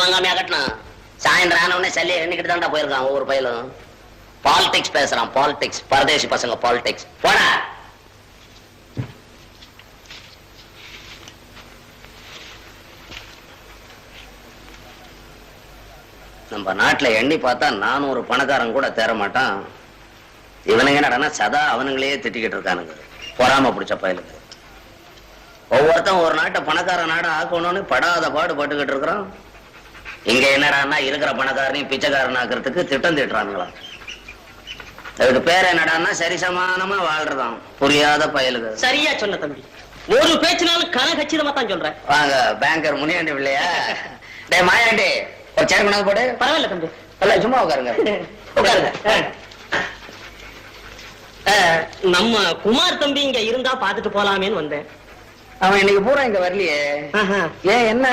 பணம் வாங்காமையா கட்டணும். சாயந்தரம் ஆன உடனே சல்லியை எண்ணிக்கிட்டு தான்டா போயிருக்கான் ஒவ்வொரு பயிலும். பாலிடிக்ஸ் பேசுறான், பாலிடிக்ஸ். பரதேசி பசங்க பாலிடிக்ஸ். போடா. நம்ம நாட்டுல எண்ணி பார்த்தா 400 பணக்காரன் கூட தேர மாட்டான். இவனுங்க என்னடா சதா அவனுங்களே திட்டிக்கிட்டு இருக்கானுங்க. பொறாம பிடிச்ச பயலுக்கு. ஒவ்வொருத்தன் ஒரு நாட்டை பணக்கார நாடா ஆக்கணும்னு படாத பாடு பட்டுக்கிட்டு இருக்கிறான். இங்க என்னடான்னா இருக்கிற பணக்காரனையும் பிச்சைக்காரன் ஆக்குறதுக்கு திட்டம் திட்டுறானுங்களா. அதுக்கு பேர் என்னடான்னா சரிசமானமா வாழ்றதான் புரியாத பயலுக்கு. சரியா சொன்ன தம்பி. ஒரு பேச்சுனாலும் கச்சிதமா தான் சொல்றேன். வாங்க பேங்கர் முனியாண்டி இல்லையா? டே மாயாண்டி ஒரு சேர் கொண்டாந்து போடு. பரவாயில்ல தம்பி. இல்ல சும்மா உட்காருங்க. உட்காருங்க. நம்ம குமார் தம்பி இங்க இருந்தா பாத்துட்டு போலாமேன்னு வந்தேன். அவன் இன்னைக்கு பூரா இங்க வரலையே. ஏன் என்ன?